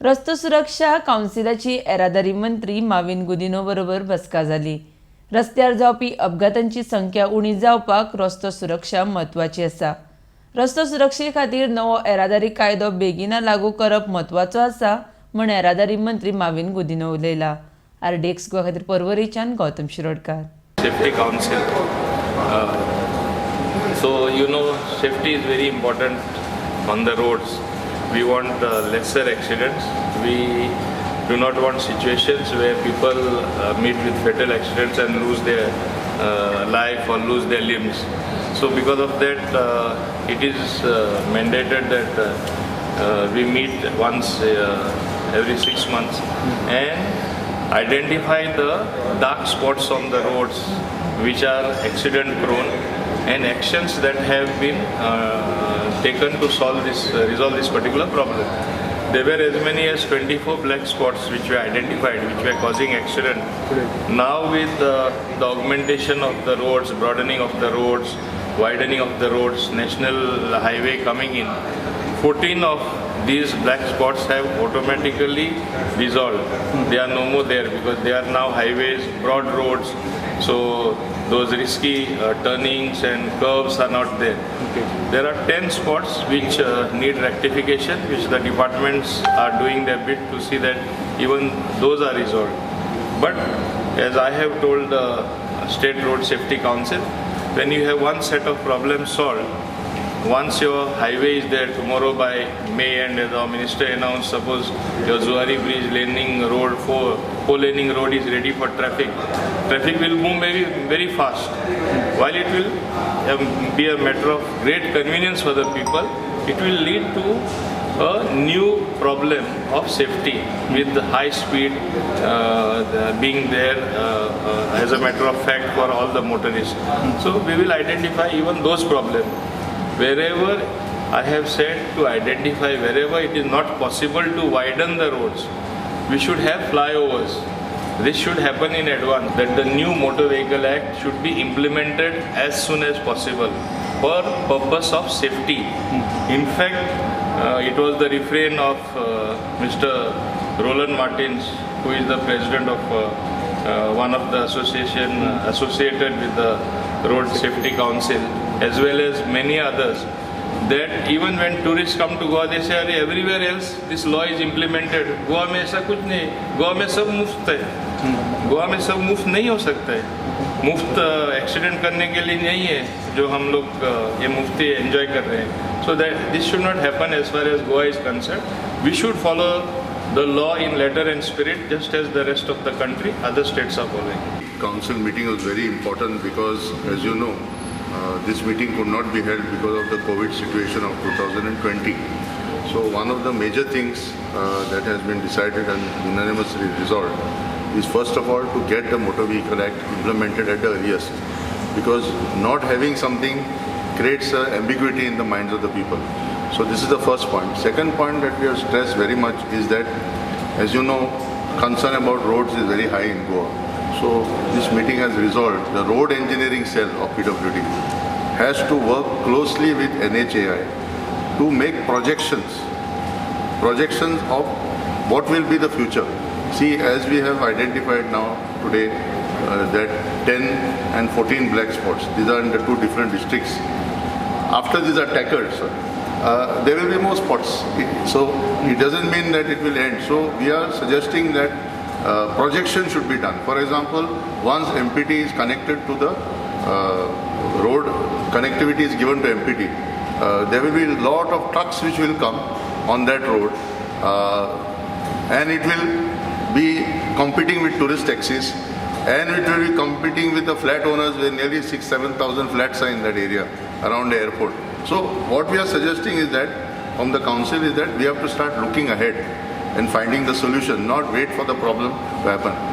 रस्तो सुरक्षा कावन्सिलाची येरादारी मंत्री माविन गुदिनो बरोबर बसका जाली। रस्त्यार जावपी अपघातांची संख्या उणी जावपाक रस्तो सुरक्षा म्हत्वाची आसा। रस्तो सुरक्षे खातीर नवो येरादारी कायदो बेगिना लागू करप म्हत्वाचो आसा म्हण येरादारी मंत्री माविन गुदिनो उलयला। RDXGOA खातीर पर्वरीच्यान Gautam Shirodkar. Safety Council. So safety is very important on the roads. We want lesser accidents. We do not want situations where people meet with fatal accidents and lose their life or lose their limbs. So because of that, it is mandated that we meet once every 6 months and identify the dark spots on the roads which are accident prone and actions that have been taken to resolve this particular problem. There were as many as 24 black spots which were identified, which were causing accident. Now with the augmentation of the roads, broadening of the roads, widening of the roads, national highway coming in, 14 of these black spots have automatically dissolved. They are no more there because they are now highways, broad roads. So those risky turnings and curves are not there. There are 10 spots which need rectification, which the departments are doing their bit to see that even those are resolved. But as I have told the State Road Safety Council, when you have one set of problems solved, once your highway is there tomorrow by May, and as our minister announced, suppose your Zuari Bridge laning road, four laning road is ready for traffic, traffic will move very, very fast. While it will be a matter of great convenience for the people, it will lead to a new problem of safety with the high speed being there as a matter of fact for all the motorists. So we will identify even those problems. Wherever I have said to identify wherever it is not possible to widen the roads, we should have flyovers. This should happen in advance, that the new Motor Vehicle Act should be implemented as soon as possible for purpose of safety. In fact, it was the refrain of Mr. Roland Martins, who is the president of one of the association associated with the Road Safety Council, as well as many others, that even when tourists come to Goa, they say, everywhere else this law is implemented. Goa में ऐसा कुछ नहीं, गोवा में सब मुफ्त है, गोवा में सब मुफ्त नहीं हो सकता है, मुफ्त एक्सीडेंट करने के लिए नहीं है जो हम लोग ये मुफ्ती एंजॉय कर रहे हैं. So that this should not happen as far as Goa is concerned. We should follow the law in letter and spirit, just as the rest of the country, other states are following. Council meeting was very important because, as you know, this meeting could not be held because of the COVID situation of 2020. So one of the major things that has been decided and unanimously resolved is, first of all, to get the Motor Vehicle Act implemented at the earliest, because not having something creates ambiguity in the minds of the people. So this is the first point. Second point that we have stressed very much is that, as you know, concern about roads is very high in Goa. So this meeting has resolved the road engineering cell of PWD has to work closely with NHAI to make projections of what will be the future. See, as we have identified now today that 10 and 14 black spots, these are in the two different districts. After these are tackled, there will be more spots. So it doesn't mean that it will end. So we are suggesting that projection should be done. For example, once MPT is connected to the road, connectivity is given to MPT, there will be a lot of trucks which will come on that road and it will be competing with tourist taxis, and it will be competing with the flat owners, where nearly 6,000-7,000 flats are in that area around the airport. So what we are suggesting is that from the council is that we have to start looking ahead and finding the solution, not wait for the problem to happen.